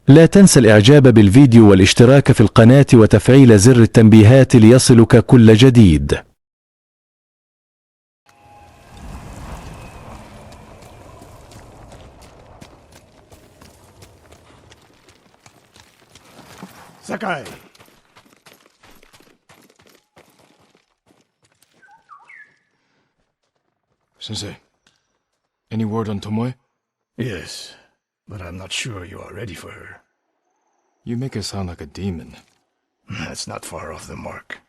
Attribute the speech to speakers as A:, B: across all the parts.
A: لا تنسى الإعجاب بالفيديو والاشتراك في القناة وتفعيل زر التنبيهات ليصلك كل جديد.
B: ساكاي.
C: Sensei, any word on Tomoe?
B: Yes, but I'm not sure you are ready for her.
C: You make her sound like a demon.
B: That's not far off the mark.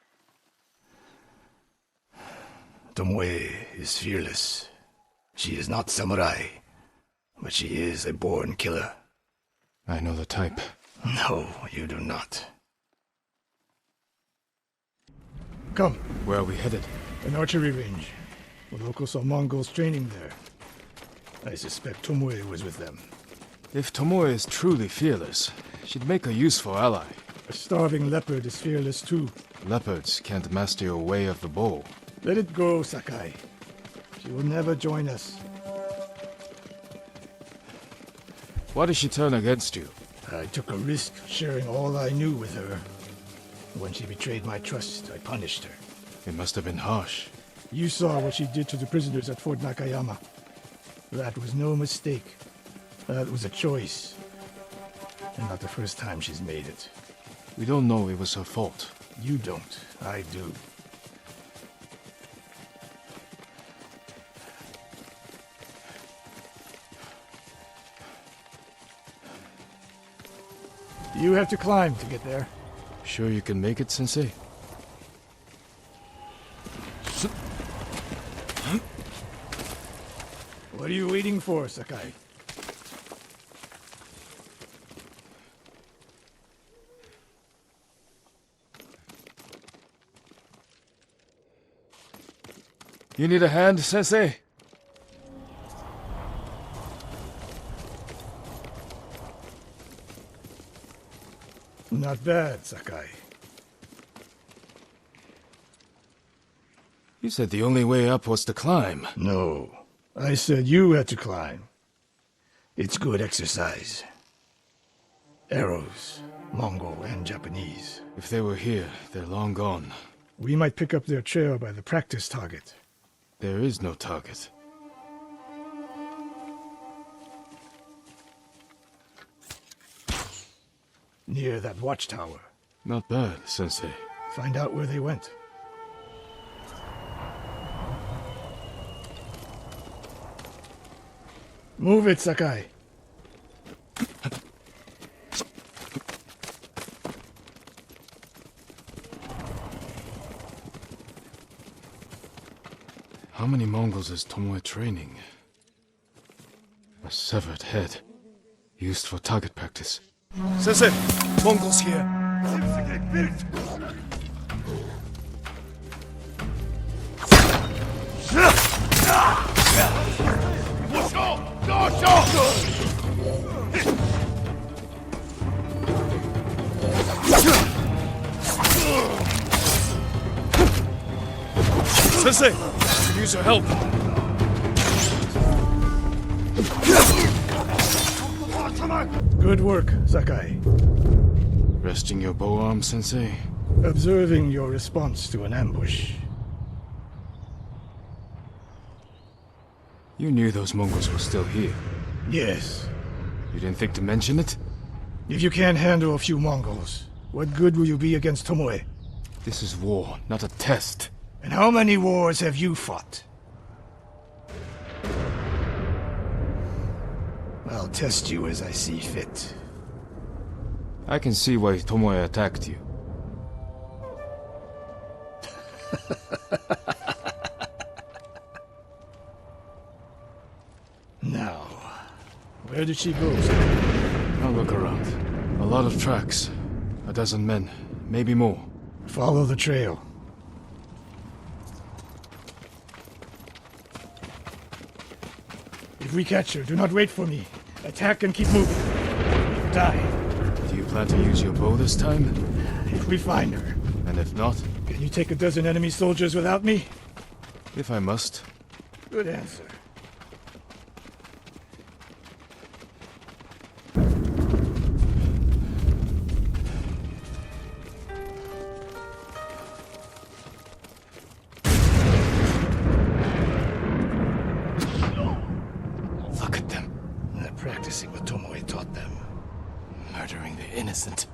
B: Tomoe is fearless. She is not samurai, but she is a born killer.
C: I know the type.
B: No, you do not. Come.
C: Where are we headed?
B: An archery range. The locals saw Mongols training there. I suspect Tomoe was with them.
C: If Tomoe is truly fearless, she'd make a useful ally.
B: A starving leopard is fearless too.
C: Leopards can't master your way of the bow.
B: Let it go, Sakai. She will never join us.
C: Why did she turn against you?
B: I took a risk sharing all I knew with her. When she betrayed my trust, I punished her.
C: It must have been harsh.
B: You saw what she did to the prisoners at Fort Nakayama. That was no mistake. That was a choice. And not the first time she's made it.
C: We don't know it was her fault.
B: You don't. I do. You have to climb to get there.
C: Sure you can make it, Sensei?
B: What are you waiting for, Sakai?
C: You need a hand, Sensei?
B: Not bad, Sakai.
C: You said the only way up was to climb.
B: No. I said you had to climb. It's good exercise. Arrows, Mongol and Japanese.
C: If they were here, they're long gone.
B: We might pick up their trail by the practice target.
C: There is no target.
B: Near that watchtower.
C: Not bad, Sensei.
B: Find out where they went. Move it, Sakai.
C: How many Mongols is Tomoe training? A severed head, used for target practice.
B: Sensei! Mongols here!
C: Sensei! I could use your help!
B: Good work, Sakai.
C: Resting your bow arm, Sensei?
B: Observing your response to an ambush.
C: You knew those Mongols were still here.
B: Yes.
C: You didn't think to mention it?
B: If you can't handle a few Mongols, what good will you be against Tomoe?
C: This is war, not a test.
B: And how many wars have you fought? I'll test you as I see fit.
C: I can see why Tomoe attacked you.
B: Now, where did she go?
C: I'll look around. A lot of tracks. A dozen men, maybe more.
B: Follow the trail. If we catch her, do not wait for me. Attack and keep moving. You die.
C: Do you plan to use your bow this time?
B: If we find her.
C: And if not?
B: Can you take a dozen enemy soldiers without me?
C: If I must.
B: Good answer.
D: innocent.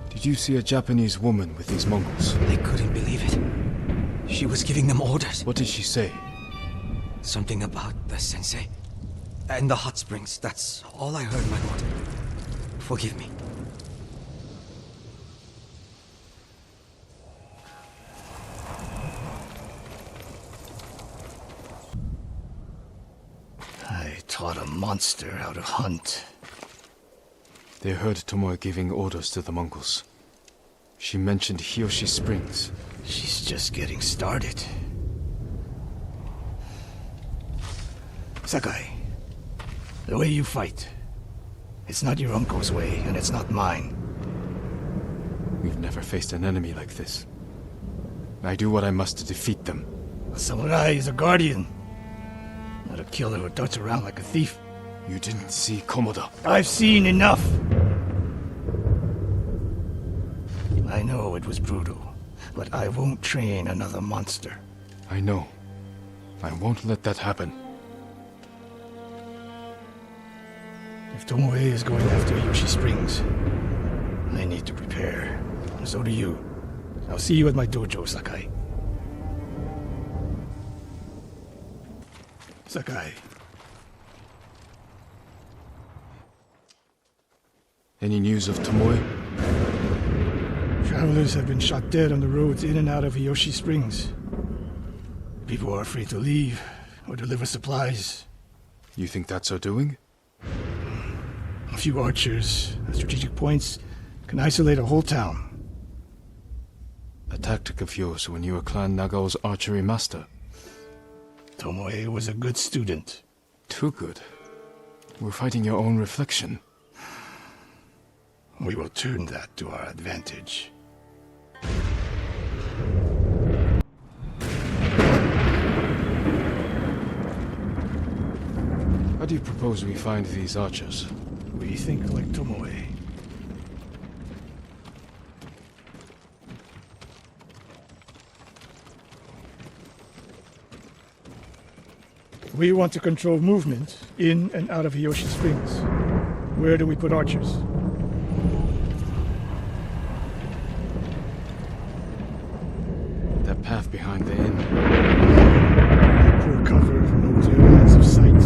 C: Did you see a Japanese woman with these Mongols?
D: They couldn't believe it. She was giving them orders.
C: What did she say?
D: Something about the sensei and the hot springs. That's all I heard, my lord. Forgive me.
B: I taught a monster how to hunt.
C: They heard Tomoe giving orders to the Mongols. She mentioned Hiyoshi Springs.
B: She's just getting started. Sakai, the way you fight, it's not your uncle's way, and it's not mine.
C: We've never faced an enemy like this. I do what I must to defeat them.
B: A samurai is a guardian, not a killer who darts around like a thief.
C: You didn't see Komoda.
B: I've seen enough. I know it was brutal, but I won't train another monster.
C: I know. I won't let that happen.
B: If Tomoe is going after Yoshi Springs, I need to prepare. So do you. I'll see you at my dojo, Sakai. Sakai.
C: Any news of Tomoe?
B: Travelers have been shot dead on the roads in and out of Yoshi Springs. People are afraid to leave or deliver supplies.
C: You think that's her doing?
B: A few archers at strategic points can isolate a whole town.
C: A tactic of yours when you were Clan Nagao's archery master.
B: Tomoe was a good student.
C: Too good. We're fighting your own reflection.
B: We will turn that to our advantage.
C: How do you propose we find these archers?
B: We think like Tomoe. We want to control movement in and out of Hiyoshi Springs. Where do we put archers?
C: That path behind the inn.
B: Poor cover from those areas of sight.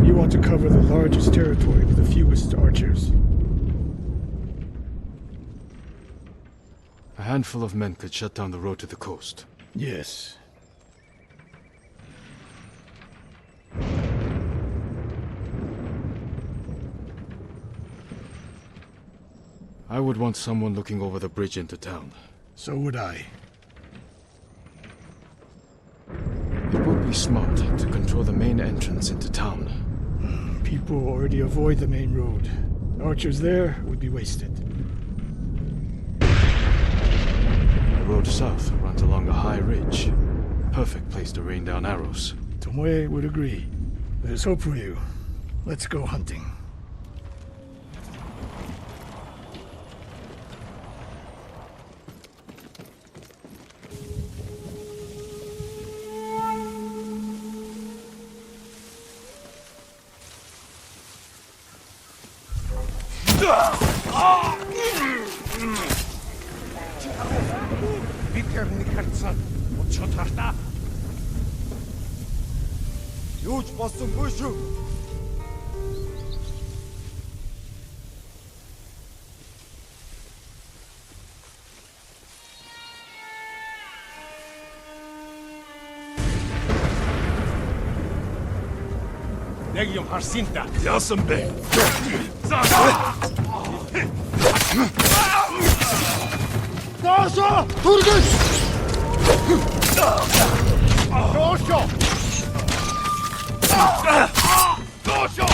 B: You want to cover the largest territory with the fewest archers.
C: A handful of men could shut down the road to the coast.
B: Yes.
C: I would want someone looking over the bridge into town.
B: So would I.
C: It would be smart to control the main entrance into town.
B: People already avoid the main road. Archers there would be wasted.
C: The road south runs along a high ridge. Perfect place to rain down arrows.
B: Tomoe would agree. There's hope for you. Let's go hunting.
E: Юуч болсонгүй шүү. Legium Harsinta.
B: Yasambe.
E: Dasha! Turgus! Dasha! Dasha!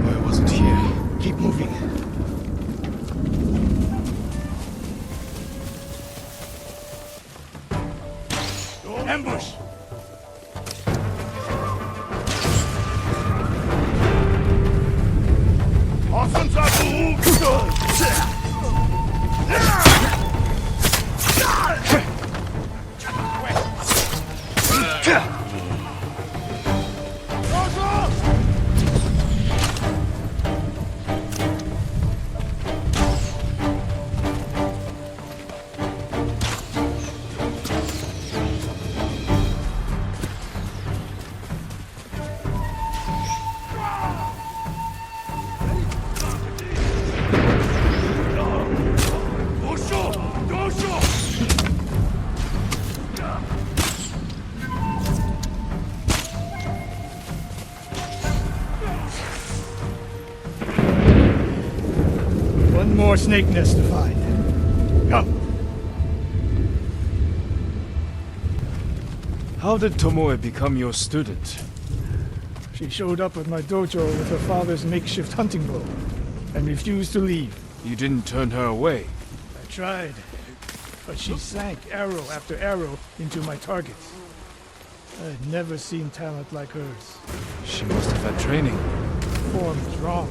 C: I wasn't here.
B: Keep moving. Ambush! One more snake nest to find. Come.
C: How did Tomoe become your student?
B: She showed up at my dojo with her father's makeshift hunting bow and refused to leave.
C: You didn't turn her away.
B: I tried, but she sank arrow after arrow into my targets. I'd never seen talent like hers.
C: She must have had training.
B: Form was wrong.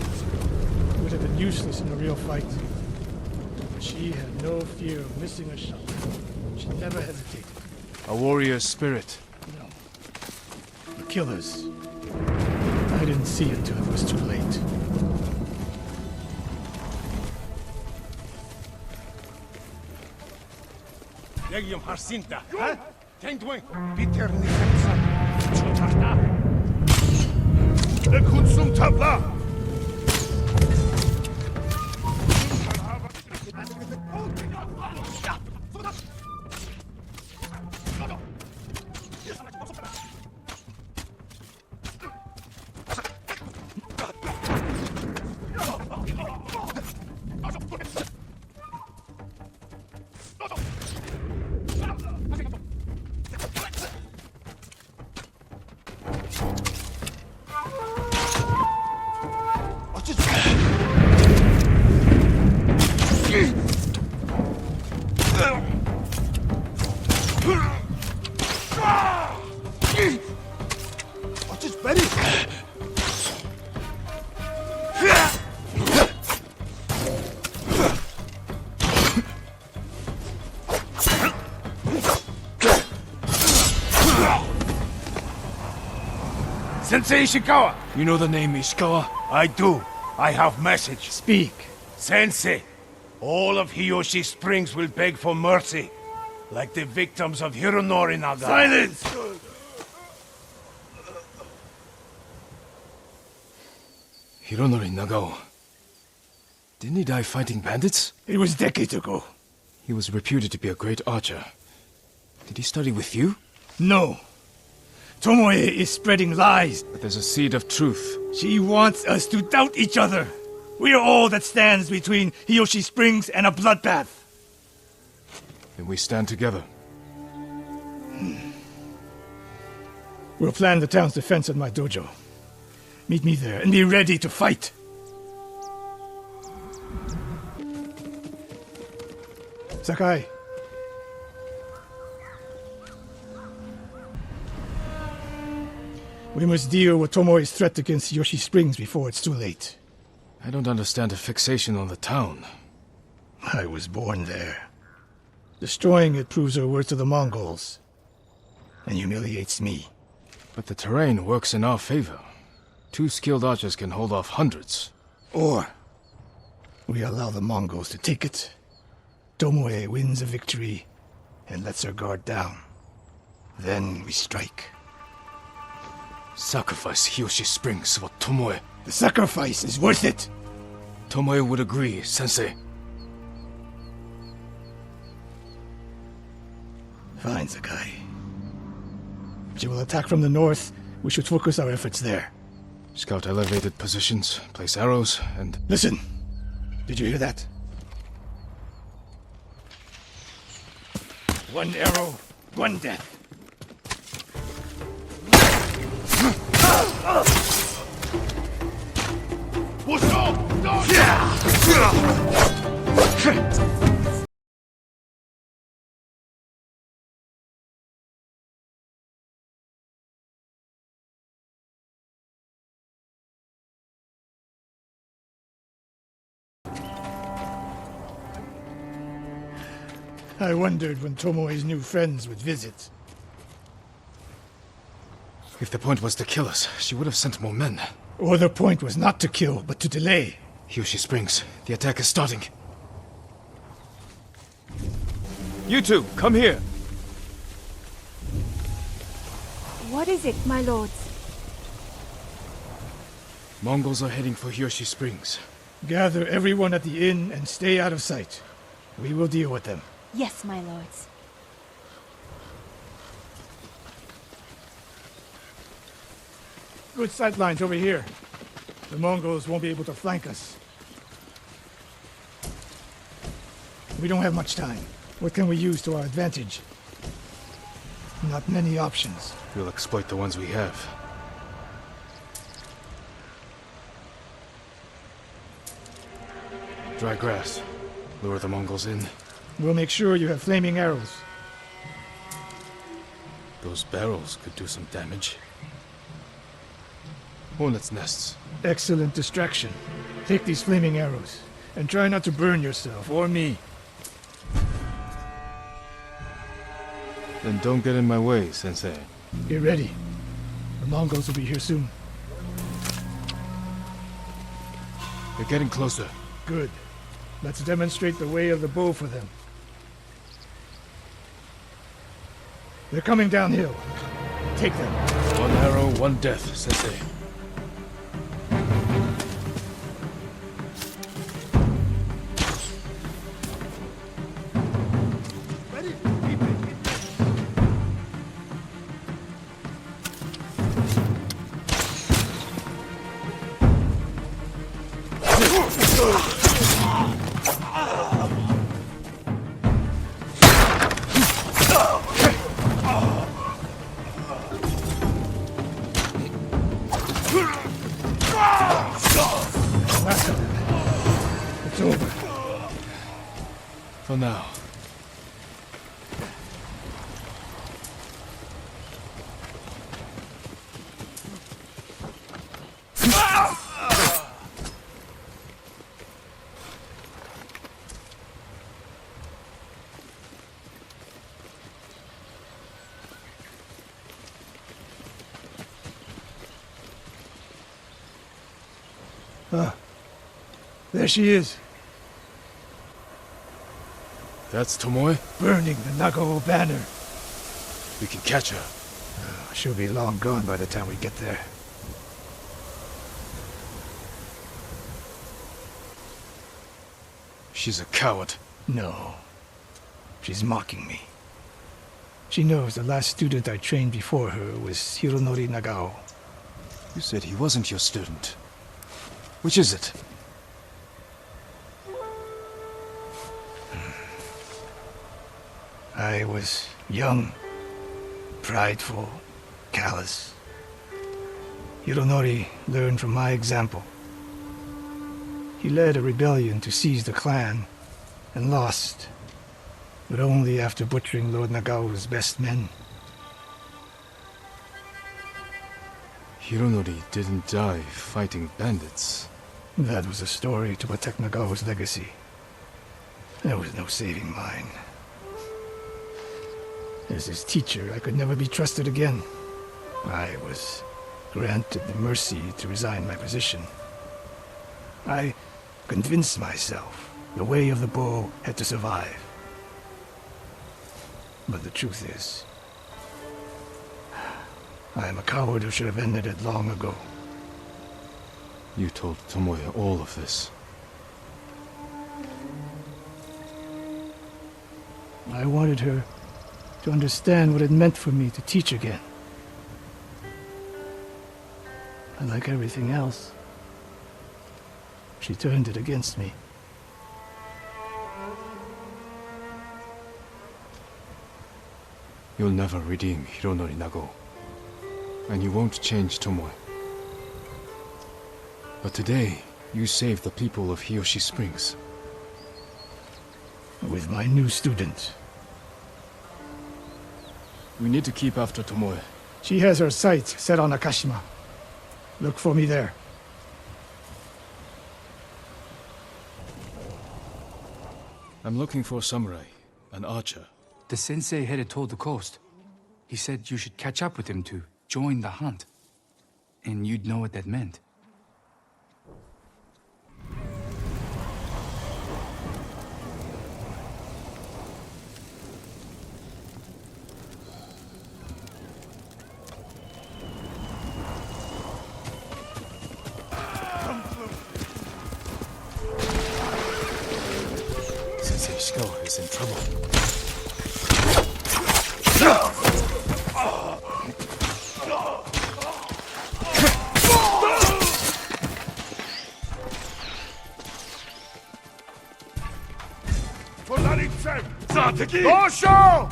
B: It would have been useless in a real fight. But she had no fear of missing a shot. She never hesitated.
C: A warrior spirit.
B: No. The killers. I didn't see it till it was too late.
E: Legium Harsinta. Huh? Tentwing. Peter Nisensa. Chutarta. The Kunsum Tabla.
F: Sensei Ishikawa!
C: You know the name Ishikawa?
F: I do. I have message.
B: Speak.
F: Sensei, all of Hiyoshi Springs will beg for mercy, like the victims of Hironori Naga.
B: Silence!
C: Hironori Nagao. Didn't he die fighting bandits?
B: It was decades ago.
C: He was reputed to be a great archer. Did he study with you?
B: No. Tomoe is spreading lies.
C: But there's a seed of truth.
B: She wants us to doubt each other. We are all that stands between Hiyoshi Springs and a bloodbath.
C: Then we stand together.
B: We'll plan the town's defense at my dojo. Meet me there and be ready to fight. Sakai. We must deal with Tomoe's threat against Yoshi Springs before it's too late.
C: I don't understand a fixation on the town.
B: I was born there. Destroying it proves her worth to the Mongols. And humiliates me.
C: But the terrain works in our favor. 2 skilled archers can hold off hundreds.
B: Or we allow the Mongols to take it. Tomoe wins a victory and lets her guard down. Then we strike.
C: Sacrifice Hiyoshi Springs for Tomoe.
B: The sacrifice is worth it.
C: Tomoe would agree, Sensei.
B: Fine, Sakai. She will attack from the north. We should focus our efforts there.
C: Scout elevated positions, place arrows, and...
B: Listen! Did you hear that? One arrow, one death. I wondered when Tomoe's new friends would visit.
C: If the point was to kill us, she would have sent more men.
B: Or the point was not to kill, but to delay.
C: Hiyoshi Springs. The attack is starting.
G: You two, come here.
H: What is it, my lords?
C: Mongols are heading for Hiyoshi Springs.
B: Gather everyone at the inn and stay out of sight. We will deal with them.
H: Yes, my lords.
B: Good sight lines over here. The Mongols won't be able to flank us. We don't have much time. What can we use to our advantage? Not many options.
C: We'll exploit the ones we have. Dry grass. Lure the Mongols in.
B: We'll make sure you have flaming arrows.
C: Those barrels could do some damage. Hornets' nests.
B: Excellent distraction. Take these flaming arrows, and try not to burn yourself or me.
C: Then don't get in my way, Sensei.
B: Get ready. The Mongols will be here soon.
C: They're getting closer.
B: Good. Let's demonstrate the way of the bow for them. They're coming downhill. Take them.
C: One arrow, one death, Sensei.
B: It's over.
C: For now.
B: There she is,
C: That's Tomoe?
B: burning the Nagao banner.
C: We can catch her.
B: She'll be long gone by the time we get there.
C: She's a coward.
B: No. She's mocking me. She knows the last student I trained before her was Hironori Nagao.
C: You said he wasn't your student. Which is it?
B: I was young, prideful, callous. Hironori learned from my example. He led a rebellion to seize the clan, and lost, but only after butchering Lord Nagao's best men.
C: Hironori didn't die fighting bandits.
B: That was a story to protect Nagao's legacy. There was no saving mine. As his teacher, I could never be trusted again. I was granted the mercy to resign my position. I convinced myself the way of the bow had to survive. But the truth is, I am a coward who should have ended it long ago.
C: You told Tomoe all of this.
B: I wanted her to understand what it meant for me to teach again. And like everything else, she turned it against me.
C: You'll never redeem Hironori Nago. And you won't change Tomoe. But today, you saved the people of Hiyoshi Springs.
B: With my new student.
C: We need to keep after Tomoe.
B: She has her sights set on Akashima. Look for me there.
C: I'm looking for a samurai, an archer.
I: The sensei headed toward the coast. He said you should catch up with him to join the hunt. And you'd know what that meant.
C: Sensei Shiko is in trouble.
E: Dosho!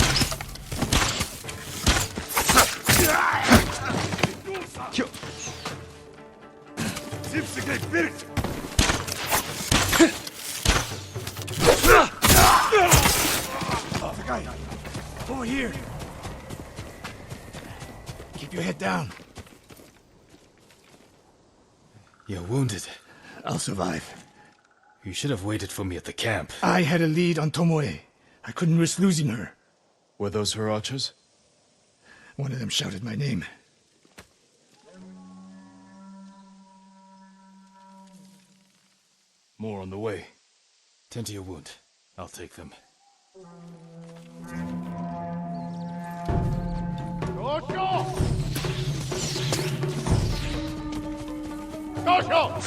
B: Saakai, over here. Keep your head down.
C: You're wounded.
B: I'll survive.
C: You should have waited for me at the camp.
B: I had a lead on Tomoe. I couldn't risk losing her.
C: Were those her archers?
B: One of them shouted my name.
C: More on the way. Tend to your wound. I'll take them.
E: Dosho! Dosho!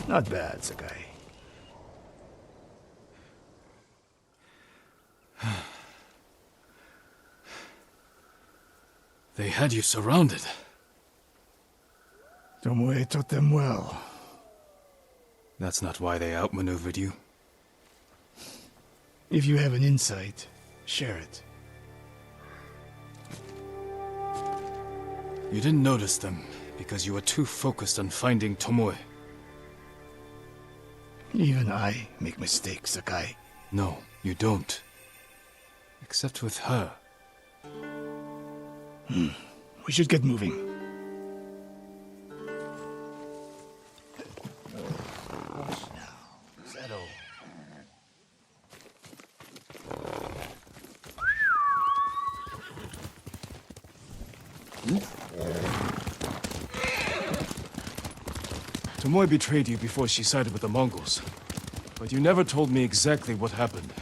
B: Not bad, Saakai.
C: They had you surrounded.
B: Tomoe taught them well.
C: That's not why they outmaneuvered you.
B: If you have an insight, share it.
C: You didn't notice them because you were too focused on finding Tomoe.
B: Even I make mistakes, Saakai.
C: No, you don't. Except with her.
B: We should get moving. Settle.
C: Tomoe betrayed you before she sided with the Mongols. But you never told me exactly what happened.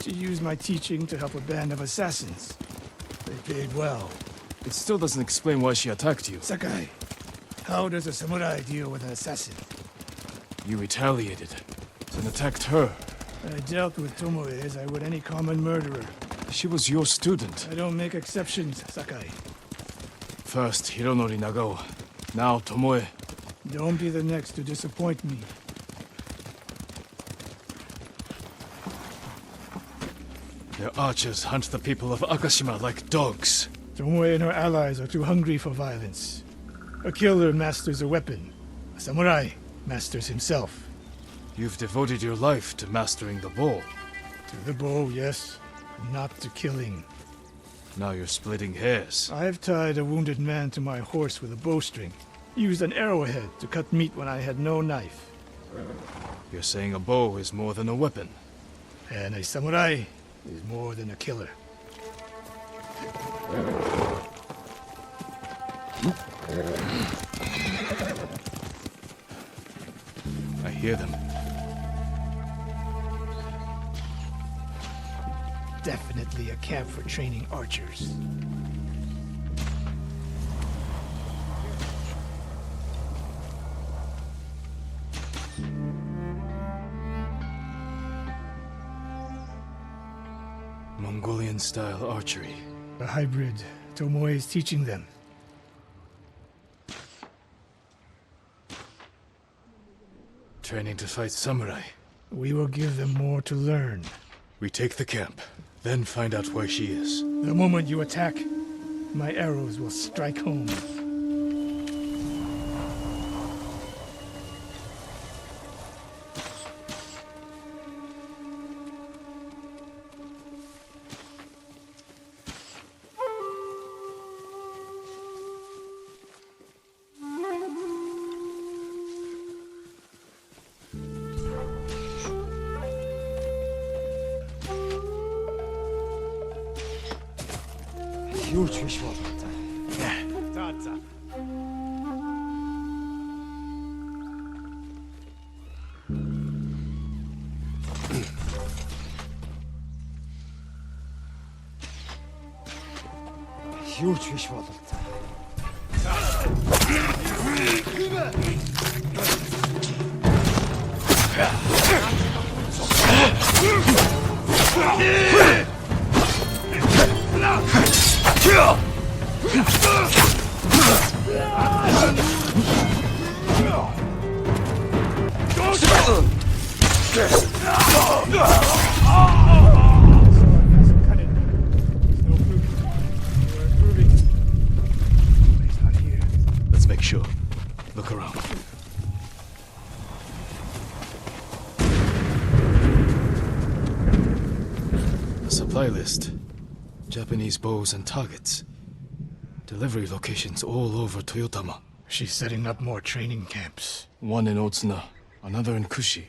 B: She used my teaching to help a band of assassins. They paid well.
C: It still doesn't explain why she attacked you.
B: Saakai, how does a samurai deal with an assassin?
C: You retaliated and attacked her.
B: I dealt with Tomoe as I would any common murderer.
C: She was your student.
B: I don't make exceptions, Saakai.
C: First Hironori Nagao, now Tomoe.
B: Don't be the next to disappoint me.
C: Their archers hunt the people of Akashima like dogs.
B: Tomoe and her allies are too hungry for violence. A killer masters a weapon. A samurai masters himself.
C: You've devoted your life to mastering the bow.
B: To the bow, yes. Not to killing.
C: Now you're splitting hairs.
B: I've tied a wounded man to my horse with a bowstring. Used an arrowhead to cut meat when I had no knife.
C: You're saying a bow is more than a weapon.
B: And a samurai is more than a killer.
C: I hear them.
B: Definitely. definitely a camp for training archers.
C: Mongolian-style archery.
B: A hybrid Tomoe is teaching them.
C: Training to fight samurai.
B: We will give them more to learn.
C: We take the camp, then find out where she is.
B: The moment you attack, my arrows will strike home.
D: Huge visual. Huge visual.
C: Let's make sure. Look around. A supply list. Japanese bows and targets. Delivery locations all over Toyotama.
B: She's setting up more training camps.
C: One in Otsuna, another in Kushi,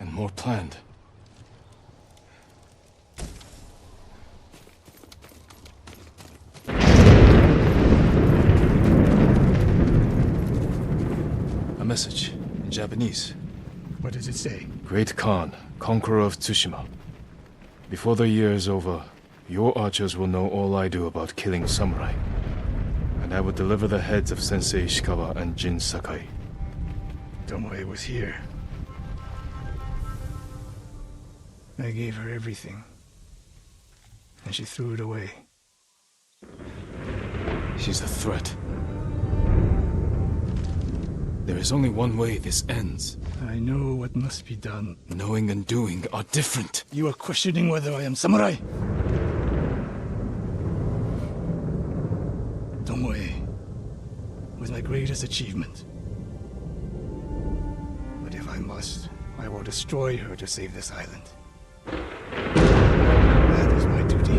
C: and more planned. A message in Japanese.
B: What does it say?
C: Great Khan, conqueror of Tsushima. Before the year is over, your archers will know all I do about killing samurai. And I will deliver the heads of Sensei Ishikawa and Jin Sakai.
B: Tomoe was here. I gave her everything. And she threw it away.
C: She's a threat. There is only one way this ends.
B: I know what must be done.
C: Knowing and doing are different.
B: You are questioning whether I am samurai? Tomoe was my greatest achievement. But if I must, I will destroy her to save this island. That is my duty.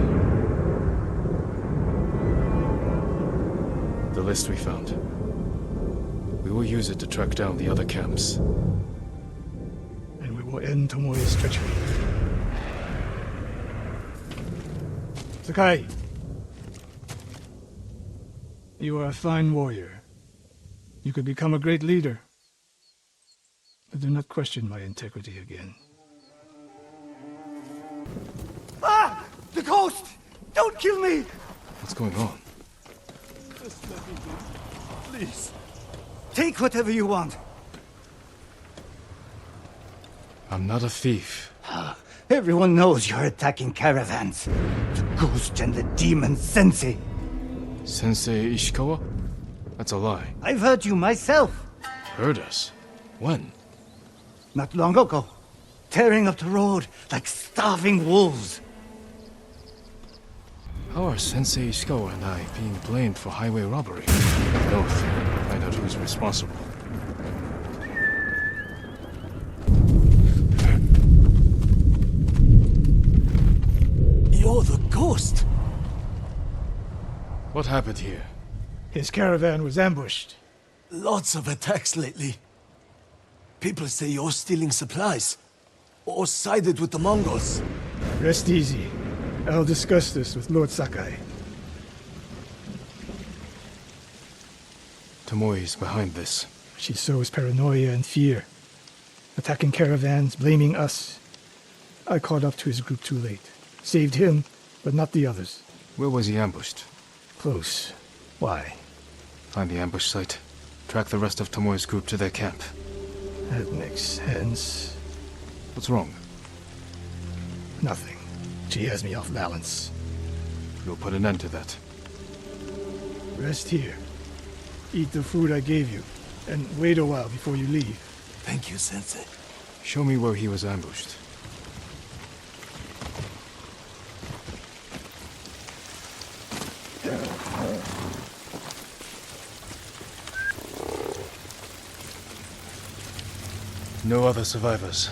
C: The list we found. We will use it to track down the other camps.
B: And we will end Tomoe's treachery. Saakai! You are a fine warrior. You could become a great leader. But do not question my integrity again.
D: Ah! The ghost! Don't kill me!
C: What's going on?
E: Just let me live. Please.
D: Take whatever you want.
C: I'm not a thief.
D: Everyone knows you're attacking caravans. The ghost and the demon Sensei.
C: Sensei Ishikawa? That's a lie.
D: I've heard you myself.
C: Heard us? When?
D: Not long ago. Tearing up the road like starving wolves.
C: How are Sensei Ishikawa and I being blamed for highway robbery? North, find out who's responsible.
D: You're the ghost.
C: What happened here?
B: His caravan was ambushed.
J: Lots of attacks lately. People say you're stealing supplies, or sided with the Mongols.
B: Rest easy. I'll discuss this with Lord Sakai.
C: Tomoe is behind this.
B: She sows paranoia and fear. Attacking caravans, blaming us. I caught up to his group too late. Saved him, but not the others.
C: Where was he ambushed?
B: Close. Why?
C: Find the ambush site. Track the rest of Tomoe's group to their camp.
B: That makes sense.
C: What's wrong?
B: Nothing. She has me off balance.
C: We'll put an end to that.
B: Rest here. Eat the food I gave you, and wait a while before you leave.
J: Thank you, Sensei.
C: Show me where he was ambushed. No other survivors.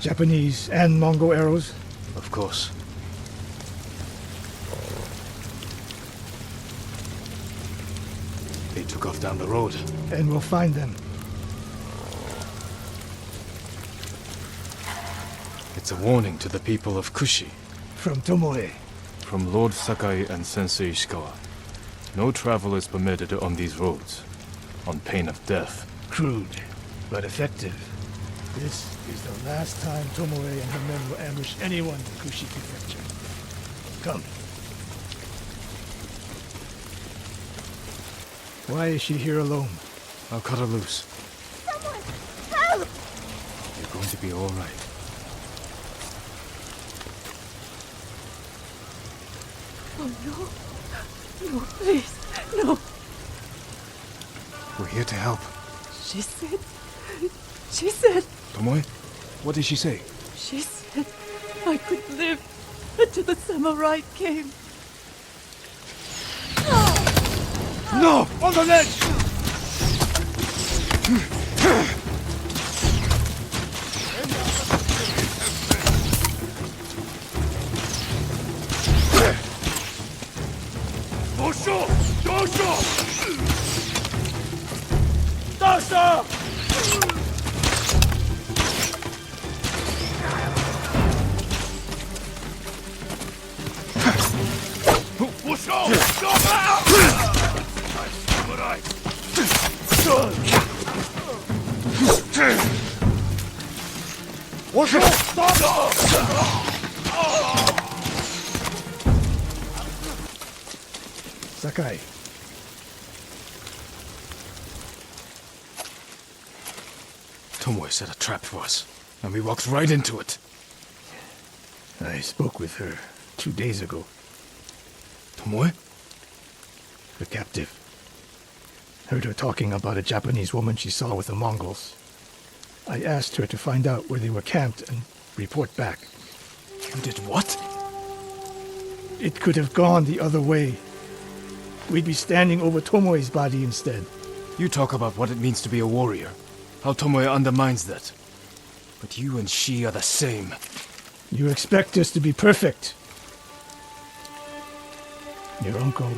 B: Japanese and Mongol arrows?
C: Of course. They took off down the road.
B: And we'll find them.
C: It's a warning to the people of Kushi.
B: From Tomoe.
C: From Lord Sakai and Sensei Ishikawa. No travel is permitted on these roads, on pain of death.
B: Crude, but effective. This is the last time Tomoe and her men will ambush anyone in Kushi Prefecture. Come. Why is she here alone?
C: I'll cut her loose.
H: Someone! Help!
C: You're going to be all right.
H: Oh, no. No, please. No.
C: We're here to help.
H: She said...
C: Tomoe, what did she say?
H: She said I could live until the samurai came.
F: No! On the ledge! Dosho! Dosho! Dosho!
B: Sakai.
C: Tomoe set a trap for us, and we walked right into it.
B: I spoke with her 2 days ago.
C: Tomoe?
B: The captive. Heard her talking about a Japanese woman she saw with the Mongols. I asked her to find out where they were camped and report back.
C: You did what?
B: It could have gone the other way. We'd be standing over Tomoe's body instead.
C: You talk about what it means to be a warrior. How Tomoe undermines that. But you and she are the same.
B: You expect us to be perfect. Your uncle,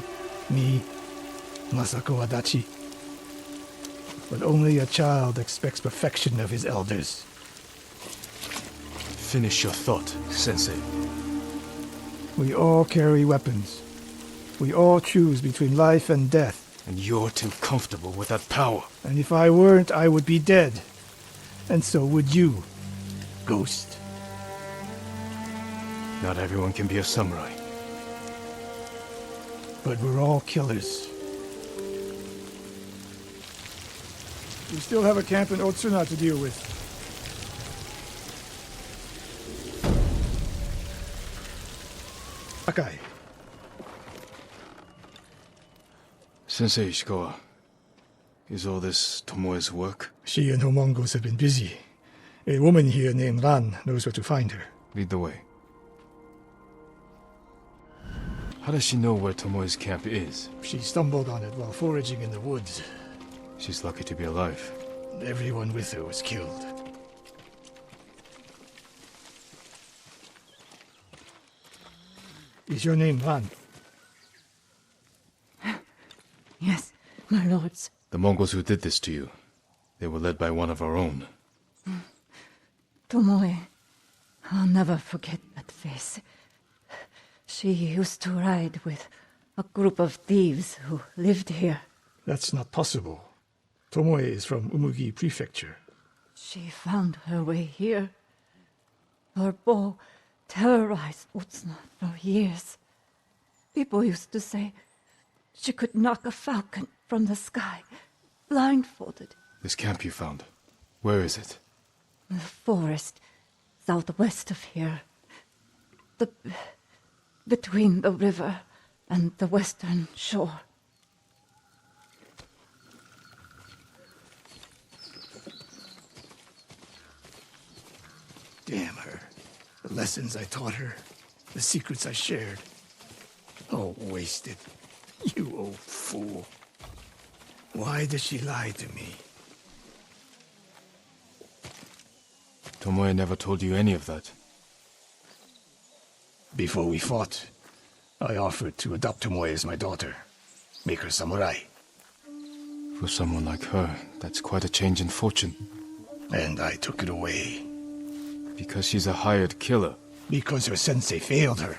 B: me, Masako Adachi. But only a child expects perfection of his elders.
C: Finish your thought, Sensei.
B: We all carry weapons. We all choose between life and death.
C: And you're too comfortable with that power.
B: And if I weren't, I would be dead. And so would you, Ghost.
C: Not everyone can be a samurai.
B: But we're all killers. We still have a camp in Otsuna to deal with. Sakai.
C: Sensei Ishikawa, is all this Tomoe's work?
B: She and her Mongols have been busy. A woman here named Ran knows where to find her.
C: Lead the way. How does she know where Tomoe's camp is?
B: She stumbled on it while foraging in the woods.
C: She's lucky to be alive.
B: Everyone with her was killed. Is your name Ran?
H: Yes, my lords.
C: The Mongols who did this to you, they were led by one of our own.
H: Tomoe. I'll never forget that face. She used to ride with a group of thieves who lived here.
B: That's not possible. Tomoe is from Umugi Prefecture.
H: She found her way here. Her bow terrorized Utsuna for years. People used to say she could knock a falcon from the sky, blindfolded.
C: This camp you found, where is it?
H: The forest southwest of here. Between the river and the western shore.
B: Damn her. The lessons I taught her, the secrets I shared. All wasted. You old fool. Why did she lie to me?
C: Tomoe never told you any of that.
B: Before we fought, I offered to adopt Tomoe as my daughter. Make her samurai.
C: For someone like her, that's quite a change in fortune.
B: And I took it away.
C: Because she's a hired killer.
B: Because her sensei failed her.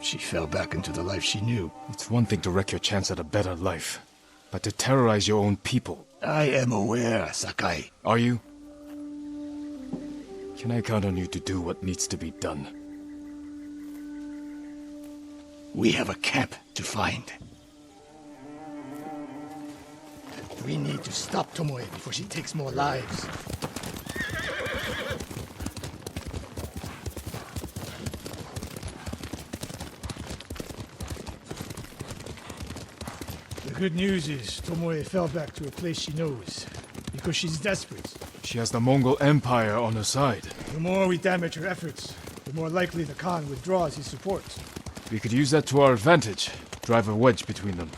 B: She fell back into the life she knew.
C: It's one thing to wreck your chance at a better life, but to terrorize your own people.
B: I am aware, Sakai.
C: Are you? Can I count on you to do what needs to be done?
B: We have a camp to find. We need to stop Tomoe before she takes more lives. The good news is Tomoe fell back to a place she knows, because she's desperate.
C: She has the Mongol Empire on her side.
B: The more we damage her efforts, the more likely the Khan withdraws his support.
C: We could use that to our advantage. Drive a wedge between them.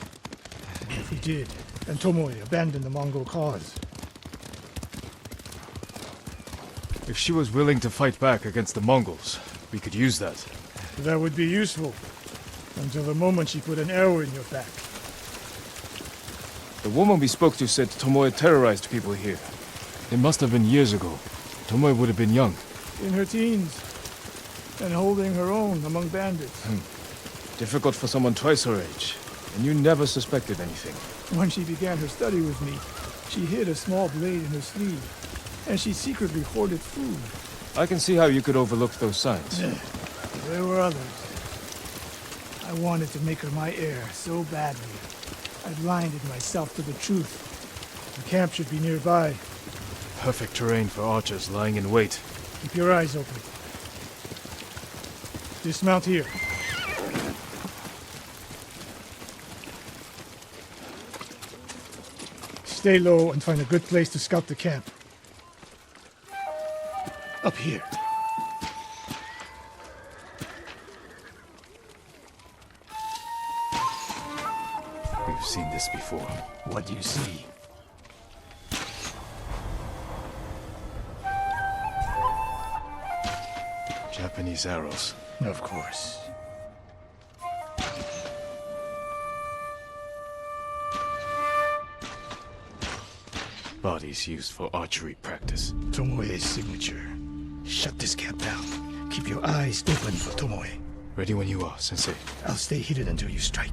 B: If we did, then Tomoe abandoned the Mongol cause.
C: If she was willing to fight back against the Mongols, we could use that.
B: That would be useful, until the moment she put an arrow in your back.
C: The woman we spoke to said Tomoe terrorized people here. It must have been years ago. Tomoe would have been young.
B: In her teens, and holding her own among bandits.
C: Difficult for someone twice her age, and you never suspected anything.
B: When she began her study with me, she hid a small blade in her sleeve, and she secretly hoarded food.
C: I can see how you could overlook those signs.
B: There were others. I wanted to make her my heir so badly. I blinded myself to the truth. The camp should be nearby.
C: Perfect terrain for archers lying in wait.
B: Keep your eyes open. Dismount here. Stay low and find a good place to scout the camp. Up here.
C: We've seen this before.
B: What do you see?
C: Japanese arrows.
B: Of course.
C: Bodies used for archery practice.
B: Tomoe's signature. Shut this camp down. Keep your eyes open for Tomoe.
C: Ready when you are, Sensei.
B: I'll stay hidden until you strike.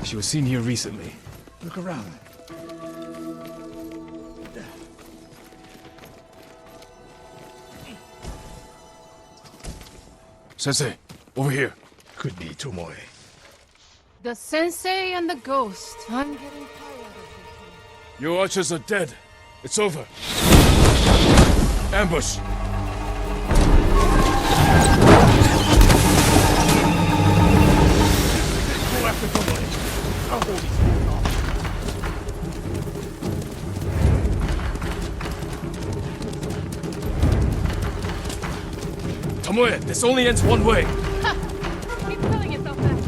C: She was seen here recently.
B: Look around.
C: Sensei, over here.
B: Could be Tomoe.
K: The sensei and the ghost. I'm getting tired of this.
C: Your archers are dead. It's over. Ambush.
B: way. I'll hold these things off.
C: Tomoe, this only ends one way.
K: Keep telling yourself that.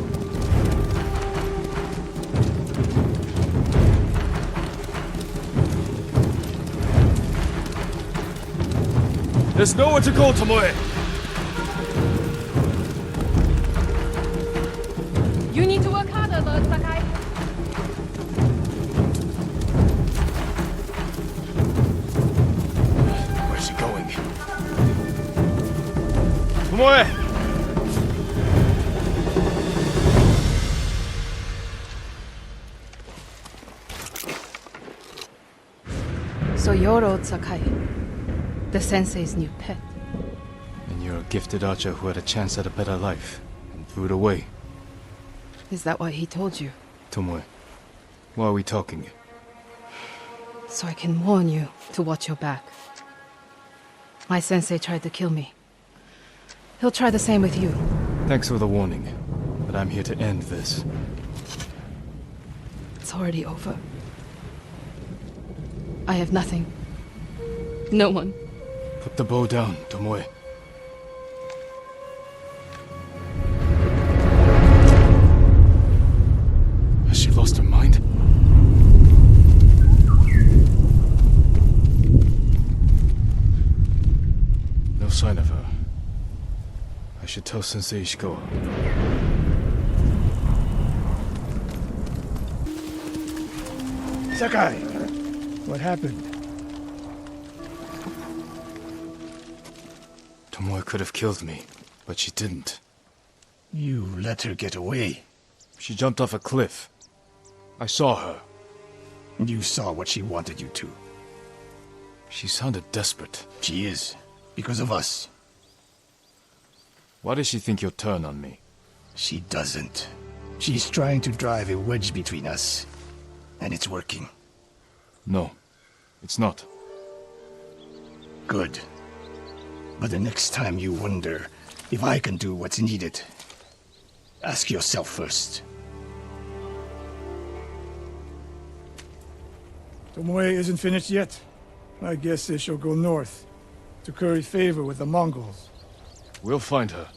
C: There's nowhere to go, Tomoe.
K: You need to work harder, Lord Sakai.
C: Where's she going? Tomoe!
K: So you're old Sakai, the sensei's new pet.
C: And you're a gifted archer who had a chance at a better life and threw it away.
K: Is that why he told you?
C: Tomoe, why are we talking?
K: So I can warn you to watch your back. My sensei tried to kill me. He'll try the same with you.
C: Thanks for the warning, but I'm here to end this.
K: It's already over. I have nothing. No one.
C: Put the bow down, Tomoe. Has she lost her mind? No sign of her. I should tell Sensei Ishikawa.
B: Sakai! What happened?
C: Tomoe could have killed me, but she didn't.
B: You let her get away.
C: She jumped off a cliff. I saw her.
B: You saw what she wanted you to.
C: She sounded desperate.
B: She is. Because of us.
C: Why does she think you'll turn on me?
B: She doesn't. She's trying to drive a wedge between us. And it's working.
C: No, it's not.
B: Good. But the next time you wonder if I can do what's needed, ask yourself first.
L: Tomoe isn't finished yet. I guess they shall go north to curry favor with the Mongols.
C: We'll find her.